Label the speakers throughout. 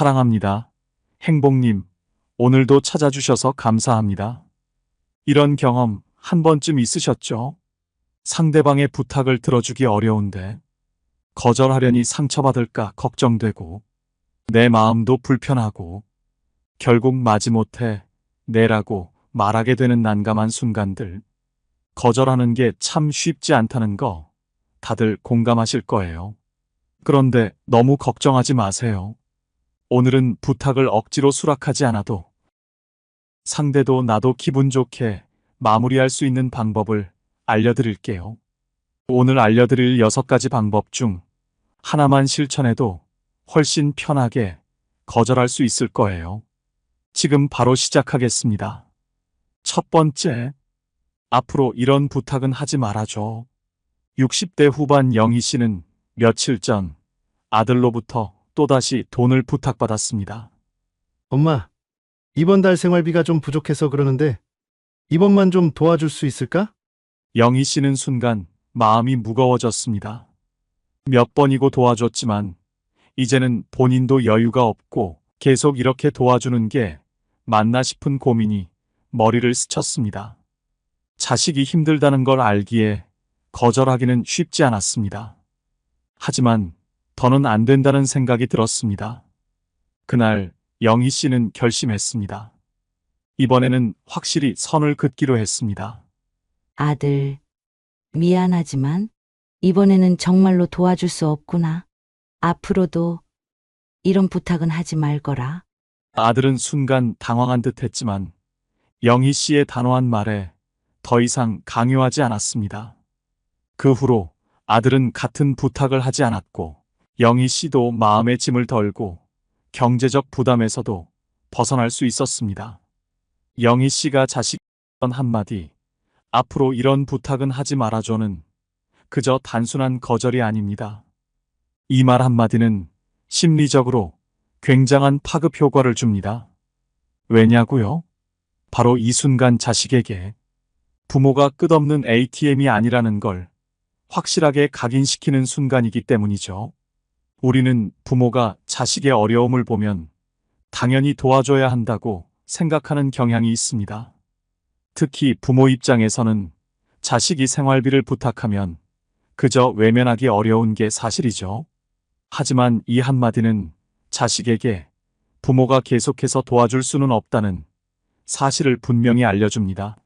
Speaker 1: 사랑합니다. 행복님, 오늘도 찾아주셔서 감사합니다. 이런 경험 한 번쯤 있으셨죠? 상대방의 부탁을 들어주기 어려운데 거절하려니 상처받을까 걱정되고 내 마음도 불편하고 결국 마지못해 내라고 말하게 되는 난감한 순간들. 거절하는 게 참 쉽지 않다는 거 다들 공감하실 거예요. 그런데 너무 걱정하지 마세요. 오늘은 부탁을 억지로 수락하지 않아도 상대도 나도 기분 좋게 마무리할 수 있는 방법을 알려드릴게요. 오늘 알려드릴 6가지 방법 중 하나만 실천해도 훨씬 편하게 거절할 수 있을 거예요. 지금 바로 시작하겠습니다. 첫 번째, 앞으로 이런 부탁은 하지 말아줘. 60대 후반 영희 씨는 며칠 전 아들로부터 또다시 돈을 부탁받았습니다.
Speaker 2: 엄마, 이번 달 생활비가 좀 부족해서 그러는데 이번만 좀 도와줄 수 있을까?
Speaker 1: 영희 씨는 순간 마음이 무거워졌습니다. 몇 번이고 도와줬지만 이제는 본인도 여유가 없고 계속 이렇게 도와주는 게 맞나 싶은 고민이 머리를 스쳤습니다. 자식이 힘들다는 걸 알기에 거절하기는 쉽지 않았습니다. 하지만 더는 안 된다는 생각이 들었습니다. 그날 영희 씨는 결심했습니다. 이번에는 확실히 선을 긋기로 했습니다.
Speaker 3: 아들, 미안하지만 이번에는 정말로 도와줄 수 없구나. 앞으로도 이런 부탁은 하지 말거라.
Speaker 1: 아들은 순간 당황한 듯 했지만 영희 씨의 단호한 말에 더 이상 강요하지 않았습니다. 그 후로 아들은 같은 부탁을 하지 않았고 영희 씨도 마음의 짐을 덜고 경제적 부담에서도 벗어날 수 있었습니다. 영희 씨가 자식에게 했던 한마디, 앞으로 이런 부탁은 하지 말아줘는 그저 단순한 거절이 아닙니다. 이 말 한마디는 심리적으로 굉장한 파급 효과를 줍니다. 왜냐고요? 바로 이 순간 자식에게 부모가 끝없는 ATM이 아니라는 걸 확실하게 각인시키는 순간이기 때문이죠. 우리는 부모가 자식의 어려움을 보면 당연히 도와줘야 한다고 생각하는 경향이 있습니다. 특히 부모 입장에서는 자식이 생활비를 부탁하면 그저 외면하기 어려운 게 사실이죠. 하지만 이 한마디는 자식에게 부모가 계속해서 도와줄 수는 없다는 사실을 분명히 알려줍니다.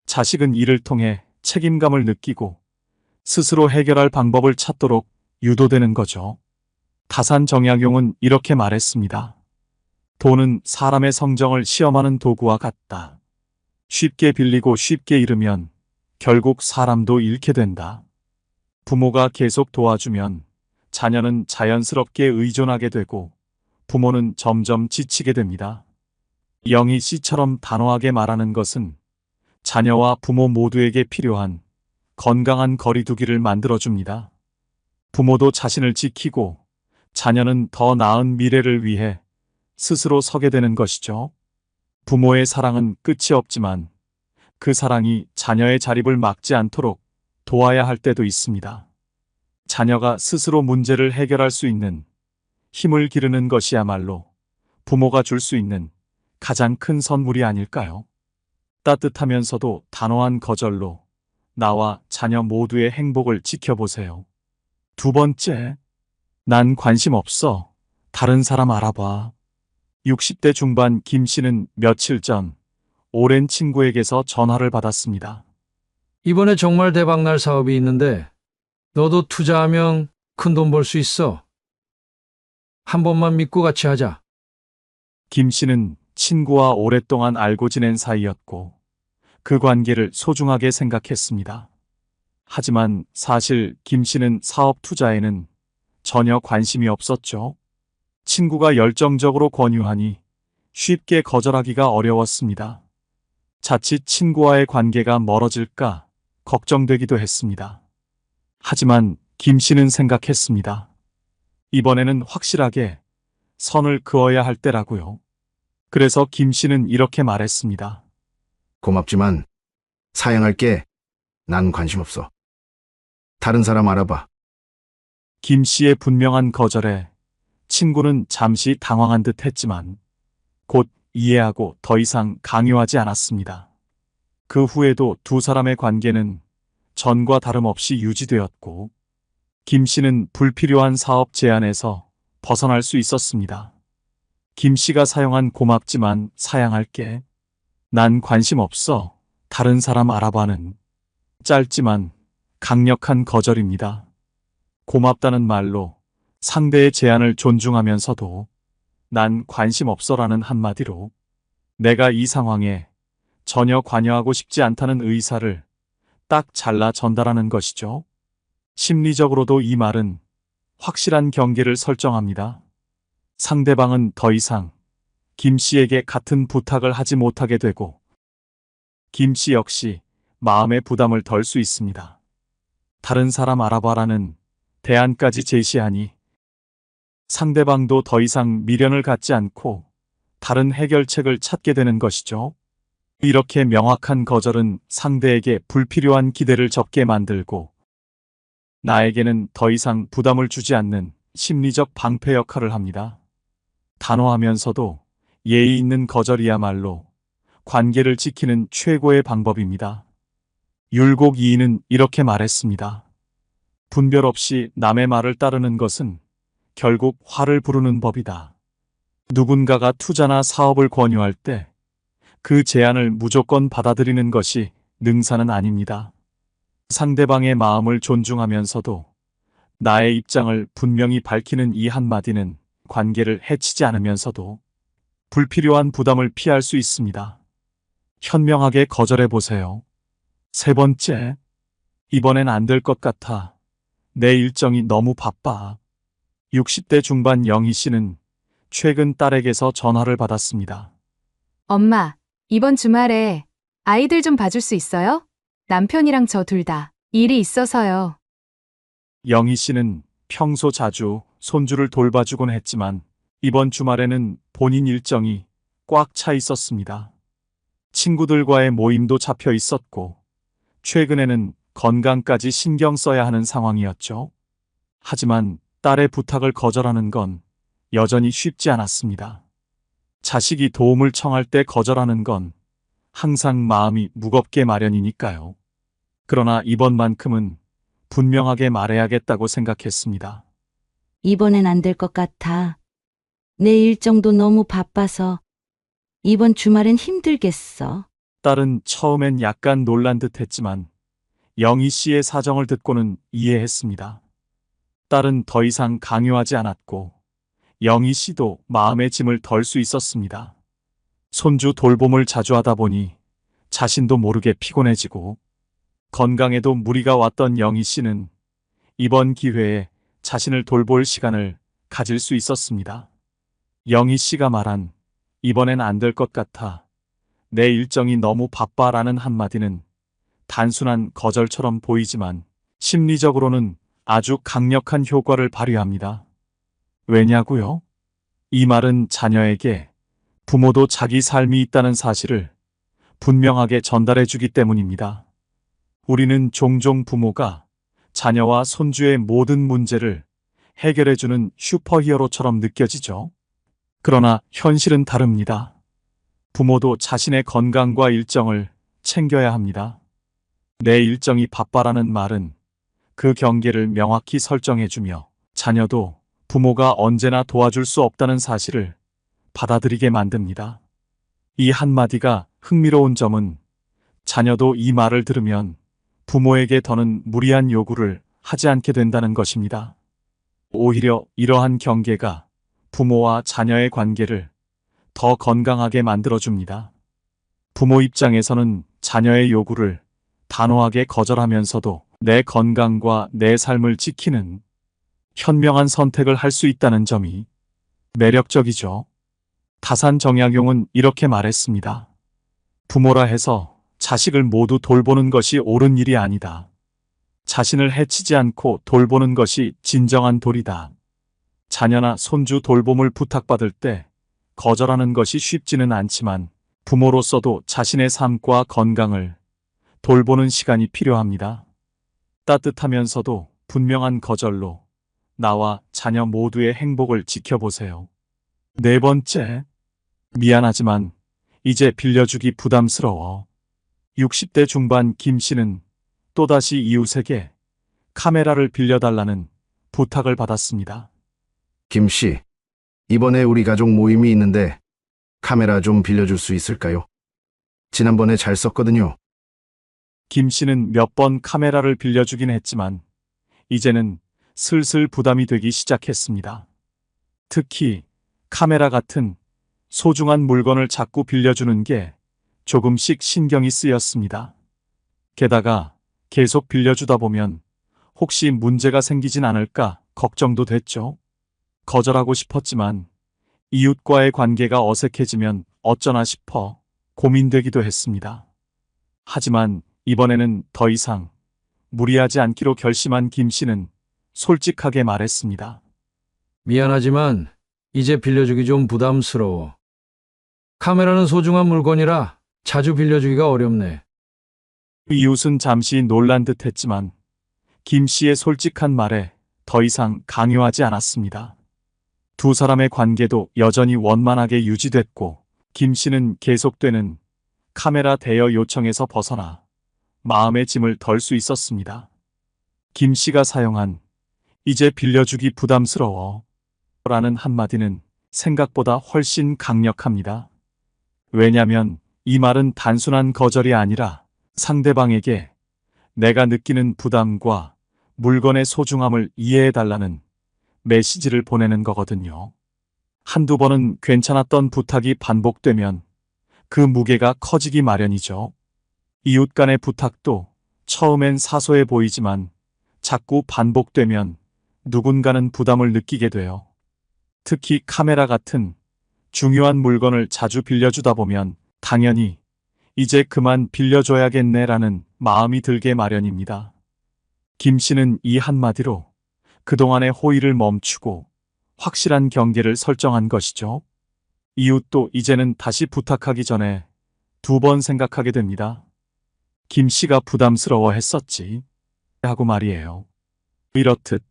Speaker 1: 자식은 이를 통해 책임감을 느끼고 스스로 해결할 방법을 찾도록 유도되는 거죠. 다산정약용은 이렇게 말했습니다. 돈은 사람의 성정을 시험하는 도구와 같다. 쉽게 빌리고 쉽게 잃으면 결국 사람도 잃게 된다. 부모가 계속 도와주면 자녀는 자연스럽게 의존하게 되고 부모는 점점 지치게 됩니다. 영희 씨처럼 단호하게 말하는 것은 자녀와 부모 모두에게 필요한 건강한 거리두기를 만들어줍니다. 부모도 자신을 지키고 자녀는 더 나은 미래를 위해 스스로 서게 되는 것이죠. 부모의 사랑은 끝이 없지만 그 사랑이 자녀의 자립을 막지 않도록 도와야 할 때도 있습니다. 자녀가 스스로 문제를 해결할 수 있는 힘을 기르는 것이야말로 부모가 줄 수 있는 가장 큰 선물이 아닐까요? 따뜻하면서도 단호한 거절로 나와 자녀 모두의 행복을 지켜보세요. 두 번째, 난 관심 없어. 다른 사람 알아봐. 60대 중반 김 씨는 며칠 전 오랜 친구에게서 전화를 받았습니다.
Speaker 4: 이번에 정말 대박날 사업이 있는데 너도 투자하면 큰 돈 벌 수 있어. 한 번만 믿고 같이 하자.
Speaker 1: 김 씨는 친구와 오랫동안 알고 지낸 사이였고 그 관계를 소중하게 생각했습니다. 하지만 사실 김 씨는 사업 투자에는 전혀 관심이 없었죠. 친구가 열정적으로 권유하니 쉽게 거절하기가 어려웠습니다. 자칫 친구와의 관계가 멀어질까 걱정되기도 했습니다. 하지만 김 씨는 생각했습니다. 이번에는 확실하게 선을 그어야 할 때라고요. 그래서 김 씨는 이렇게 말했습니다.
Speaker 2: 고맙지만 사양할게. 난 관심 없어. 다른 사람 알아봐.
Speaker 1: 김 씨의 분명한 거절에 친구는 잠시 당황한 듯 했지만 곧 이해하고 더 이상 강요하지 않았습니다. 그 후에도 두 사람의 관계는 전과 다름없이 유지되었고 김 씨는 불필요한 사업 제안에서 벗어날 수 있었습니다. 김 씨가 사용한 고맙지만 사양할게. 난 관심 없어. 다른 사람 알아봐는 짧지만 강력한 거절입니다. 고맙다는 말로 상대의 제안을 존중하면서도 난 관심 없어라는 한마디로 내가 이 상황에 전혀 관여하고 싶지 않다는 의사를 딱 잘라 전달하는 것이죠. 심리적으로도 이 말은 확실한 경계를 설정합니다. 상대방은 더 이상 김 씨에게 같은 부탁을 하지 못하게 되고 김 씨 역시 마음의 부담을 덜 수 있습니다. 다른 사람 알아봐라는 대안까지 제시하니 상대방도 더 이상 미련을 갖지 않고 다른 해결책을 찾게 되는 것이죠. 이렇게 명확한 거절은 상대에게 불필요한 기대를 접게 만들고 나에게는 더 이상 부담을 주지 않는 심리적 방패 역할을 합니다. 단호하면서도 예의 있는 거절이야말로 관계를 지키는 최고의 방법입니다. 율곡 이인은 이렇게 말했습니다. 분별 없이 남의 말을 따르는 것은 결국 화를 부르는 법이다. 누군가가 투자나 사업을 권유할 때 그 제안을 무조건 받아들이는 것이 능사는 아닙니다. 상대방의 마음을 존중하면서도 나의 입장을 분명히 밝히는 이 한마디는 관계를 해치지 않으면서도 불필요한 부담을 피할 수 있습니다. 현명하게 거절해 보세요. 세 번째, 이번엔 안 될 것 같아. 내 일정이 너무 바빠. 60대 중반 영희 씨는 최근 딸에게서 전화를 받았습니다.
Speaker 5: 엄마, 이번 주말에 아이들 좀 봐줄 수 있어요? 남편이랑 저 둘 다 일이 있어서요.
Speaker 1: 영희 씨는 평소 자주 손주를 돌봐주곤 했지만 이번 주말에는 본인 일정이 꽉 차 있었습니다. 친구들과의 모임도 잡혀 있었고 최근에는 건강까지 신경 써야 하는 상황이었죠. 하지만 딸의 부탁을 거절하는 건 여전히 쉽지 않았습니다. 자식이 도움을 청할 때 거절하는 건 항상 마음이 무겁게 마련이니까요. 그러나 이번만큼은 분명하게 말해야겠다고 생각했습니다.
Speaker 3: 이번엔 안 될 것 같아. 내 일정도 너무 바빠서 이번 주말엔 힘들겠어.
Speaker 1: 딸은 처음엔 약간 놀란 듯 했지만 영희 씨의 사정을 듣고는 이해했습니다. 딸은 더 이상 강요하지 않았고 영희 씨도 마음의 짐을 덜 수 있었습니다. 손주 돌봄을 자주 하다 보니 자신도 모르게 피곤해지고 건강에도 무리가 왔던 영희 씨는 이번 기회에 자신을 돌볼 시간을 가질 수 있었습니다. 영희 씨가 말한 이번엔 안 될 것 같아. 내 일정이 너무 바빠라는 한마디는 단순한 거절처럼 보이지만 심리적으로는 아주 강력한 효과를 발휘합니다. 왜냐고요? 이 말은 자녀에게 부모도 자기 삶이 있다는 사실을 분명하게 전달해 주기 때문입니다. 우리는 종종 부모가 자녀와 손주의 모든 문제를 해결해 주는 슈퍼히어로처럼 느껴지죠. 그러나 현실은 다릅니다. 부모도 자신의 건강과 일정을 챙겨야 합니다. 내 일정이 바빠라는 말은 그 경계를 명확히 설정해주며 자녀도 부모가 언제나 도와줄 수 없다는 사실을 받아들이게 만듭니다. 이 한마디가 흥미로운 점은 자녀도 이 말을 들으면 부모에게 더는 무리한 요구를 하지 않게 된다는 것입니다. 오히려 이러한 경계가 부모와 자녀의 관계를 더 건강하게 만들어줍니다. 부모 입장에서는 자녀의 요구를 단호하게 거절하면서도 내 건강과 내 삶을 지키는 현명한 선택을 할 수 있다는 점이 매력적이죠. 다산 정약용은 이렇게 말했습니다. 부모라 해서 자식을 모두 돌보는 것이 옳은 일이 아니다. 자신을 해치지 않고 돌보는 것이 진정한 도리다. 자녀나 손주 돌봄을 부탁받을 때 거절하는 것이 쉽지는 않지만 부모로서도 자신의 삶과 건강을 돌보는 시간이 필요합니다. 따뜻하면서도 분명한 거절로 나와 자녀 모두의 행복을 지켜보세요. 네 번째, 미안하지만 이제 빌려주기 부담스러워. 60대 중반 김 씨는 또다시 이웃에게 카메라를 빌려달라는 부탁을 받았습니다.
Speaker 2: 김 씨, 이번에 우리 가족 모임이 있는데 카메라 좀 빌려줄 수 있을까요? 지난번에 잘 썼거든요.
Speaker 1: 김 씨는 몇 번 카메라를 빌려주긴 했지만 이제는 슬슬 부담이 되기 시작했습니다. 특히 카메라 같은 소중한 물건을 자꾸 빌려주는 게 조금씩 신경이 쓰였습니다. 게다가 계속 빌려주다 보면 혹시 문제가 생기진 않을까 걱정도 됐죠. 거절하고 싶었지만 이웃과의 관계가 어색해지면 어쩌나 싶어 고민되기도 했습니다. 하지만 이번에는 더 이상 무리하지 않기로 결심한 김 씨는 솔직하게 말했습니다.
Speaker 4: 미안하지만 이제 빌려주기 좀 부담스러워. 카메라는 소중한 물건이라 자주 빌려주기가 어렵네.
Speaker 1: 이웃은 잠시 놀란 듯 했지만 김 씨의 솔직한 말에 더 이상 강요하지 않았습니다. 두 사람의 관계도 여전히 원만하게 유지됐고 김 씨는 계속되는 카메라 대여 요청에서 벗어나 마음의 짐을 덜 수 있었습니다. 김 씨가 사용한 이제 빌려주기 부담스러워 라는 한마디는 생각보다 훨씬 강력합니다. 왜냐면 이 말은 단순한 거절이 아니라 상대방에게 내가 느끼는 부담과 물건의 소중함을 이해해달라는 메시지를 보내는 거거든요. 한두 번은 괜찮았던 부탁이 반복되면 그 무게가 커지기 마련이죠. 이웃 간의 부탁도 처음엔 사소해 보이지만 자꾸 반복되면 누군가는 부담을 느끼게 돼요. 특히 카메라 같은 중요한 물건을 자주 빌려주다 보면 당연히 이제 그만 빌려줘야겠네라는 마음이 들게 마련입니다. 김 씨는 이 한마디로 그동안의 호의를 멈추고 확실한 경계를 설정한 것이죠. 이웃도 이제는 다시 부탁하기 전에 두 번 생각하게 됩니다. 김 씨가 부담스러워 했었지 하고 말이에요. 이렇듯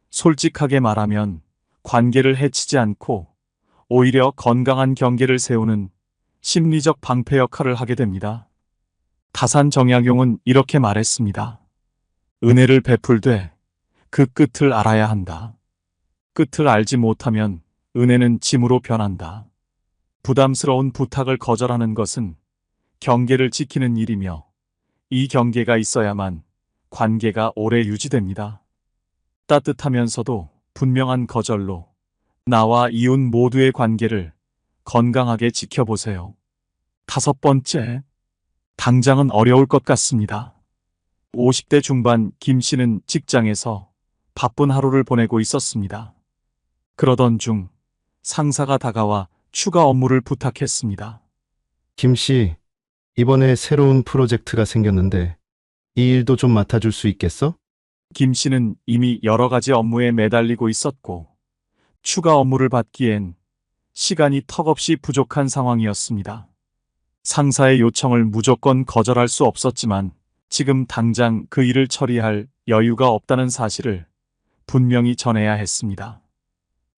Speaker 1: 솔직하게 말하면 관계를 해치지 않고 오히려 건강한 경계를 세우는 심리적 방패 역할을 하게 됩니다. 다산 정약용은 이렇게 말했습니다. 은혜를 베풀되 그 끝을 알아야 한다. 끝을 알지 못하면 은혜는 짐으로 변한다. 부담스러운 부탁을 거절하는 것은 경계를 지키는 일이며 이 경계가 있어야만 관계가 오래 유지됩니다. 따뜻하면서도 분명한 거절로 나와 이웃 모두의 관계를 건강하게 지켜보세요. 다섯 번째, 당장은 어려울 것 같습니다. 50대 중반 김 씨는 직장에서 바쁜 하루를 보내고 있었습니다. 그러던 중 상사가 다가와 추가 업무를 부탁했습니다.
Speaker 2: 김 씨, 이번에 새로운 프로젝트가 생겼는데 이 일도 좀 맡아줄 수 있겠어?
Speaker 1: 김 씨는 이미 여러 가지 업무에 매달리고 있었고 추가 업무를 받기엔 시간이 턱없이 부족한 상황이었습니다. 상사의 요청을 무조건 거절할 수 없었지만 지금 당장 그 일을 처리할 여유가 없다는 사실을 분명히 전해야 했습니다.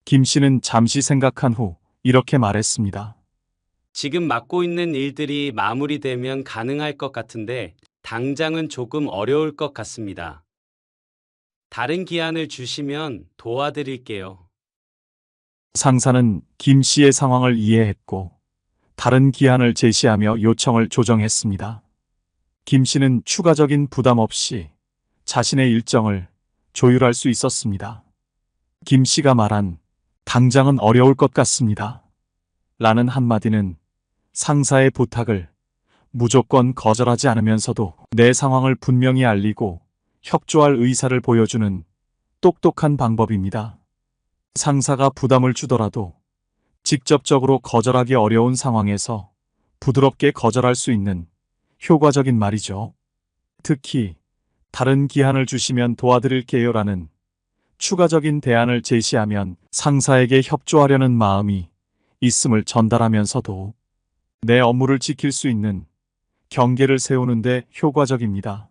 Speaker 1: 김 씨는 잠시 생각한 후 이렇게 말했습니다.
Speaker 6: 지금 맡고 있는 일들이 마무리되면 가능할 것 같은데 당장은 조금 어려울 것 같습니다. 다른 기한을 주시면 도와드릴게요.
Speaker 1: 상사는 김 씨의 상황을 이해했고 다른 기한을 제시하며 요청을 조정했습니다. 김 씨는 추가적인 부담 없이 자신의 일정을 조율할 수 있었습니다. 김 씨가 말한 당장은 어려울 것 같습니다. 라는 한마디는 상사의 부탁을 무조건 거절하지 않으면서도 내 상황을 분명히 알리고 협조할 의사를 보여주는 똑똑한 방법입니다. 상사가 부담을 주더라도 직접적으로 거절하기 어려운 상황에서 부드럽게 거절할 수 있는 효과적인 말이죠. 특히 다른 기한을 주시면 도와드릴게요라는 추가적인 대안을 제시하면 상사에게 협조하려는 마음이 있음을 전달하면서도 내 업무를 지킬 수 있는 경계를 세우는데 효과적입니다.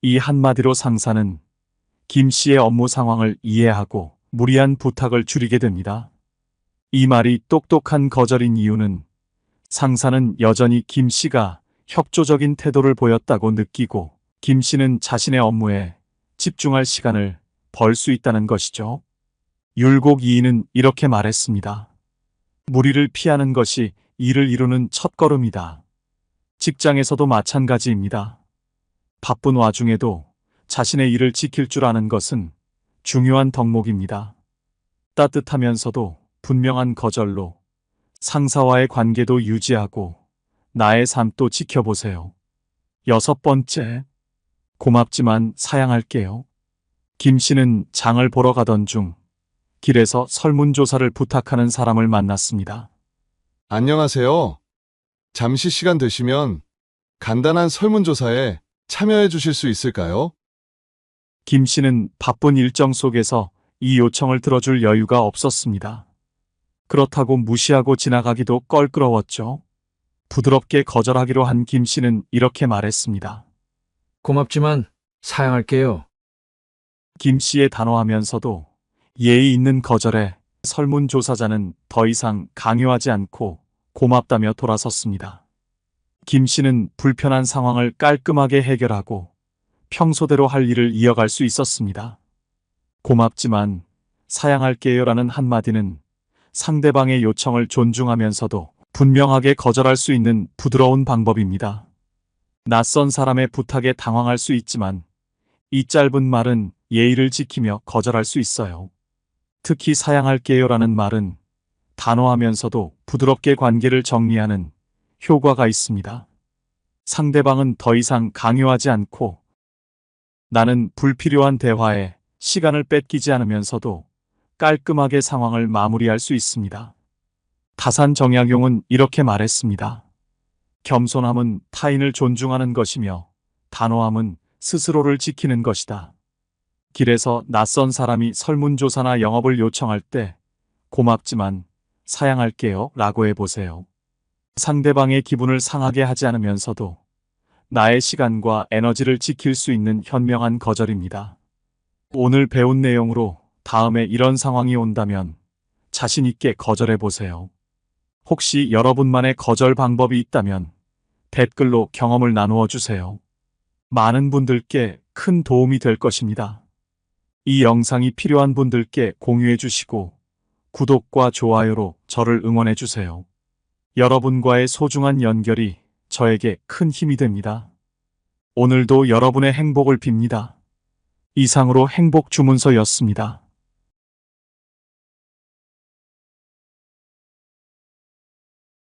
Speaker 1: 이 한마디로 상사는 김 씨의 업무 상황을 이해하고 무리한 부탁을 줄이게 됩니다. 이 말이 똑똑한 거절인 이유는 상사는 여전히 김 씨가 협조적인 태도를 보였다고 느끼고 김 씨는 자신의 업무에 집중할 시간을 벌 수 있다는 것이죠. 율곡 이인은 이렇게 말했습니다. 무리를 피하는 것이 일을 이루는 첫걸음이다. 직장에서도 마찬가지입니다. 바쁜 와중에도 자신의 일을 지킬 줄 아는 것은 중요한 덕목입니다. 따뜻하면서도 분명한 거절로 상사와의 관계도 유지하고 나의 삶도 지켜보세요. 6번째, 고맙지만 사양할게요. 김 씨는 장을 보러 가던 중 길에서 설문조사를 부탁하는 사람을 만났습니다.
Speaker 7: 안녕하세요. 잠시 시간 되시면 간단한 설문조사에 참여해 주실 수 있을까요?
Speaker 1: 김 씨는 바쁜 일정 속에서 이 요청을 들어줄 여유가 없었습니다. 그렇다고 무시하고 지나가기도 껄끄러웠죠. 부드럽게 거절하기로 한 김 씨는 이렇게 말했습니다.
Speaker 4: 고맙지만 사양할게요.
Speaker 1: 김 씨의 단호하면서도 예의 있는 거절에 설문조사자는 더 이상 강요하지 않고 고맙다며 돌아섰습니다. 김 씨는 불편한 상황을 깔끔하게 해결하고 평소대로 할 일을 이어갈 수 있었습니다. 고맙지만 사양할게요라는 한마디는 상대방의 요청을 존중하면서도 분명하게 거절할 수 있는 부드러운 방법입니다. 낯선 사람의 부탁에 당황할 수 있지만 이 짧은 말은 예의를 지키며 거절할 수 있어요. 특히 사양할게요라는 말은 단호하면서도 부드럽게 관계를 정리하는 효과가 있습니다. 상대방은 더 이상 강요하지 않고 나는 불필요한 대화에 시간을 뺏기지 않으면서도 깔끔하게 상황을 마무리할 수 있습니다. 다산 정약용은 이렇게 말했습니다. 겸손함은 타인을 존중하는 것이며 단호함은 스스로를 지키는 것이다. 길에서 낯선 사람이 설문조사나 영업을 요청할 때 고맙지만 사양할게요 라고 해보세요. 상대방의 기분을 상하게 하지 않으면서도 나의 시간과 에너지를 지킬 수 있는 현명한 거절입니다. 오늘 배운 내용으로 다음에 이런 상황이 온다면 자신 있게 거절해 보세요. 혹시 여러분만의 거절 방법이 있다면 댓글로 경험을 나누어 주세요. 많은 분들께 큰 도움이 될 것입니다. 이 영상이 필요한 분들께 공유해 주시고 구독과 좋아요로 저를 응원해 주세요. 여러분과의 소중한 연결이 저에게 큰 힘이 됩니다. 오늘도 여러분의 행복을 빕니다. 이상으로 행복 주문서였습니다.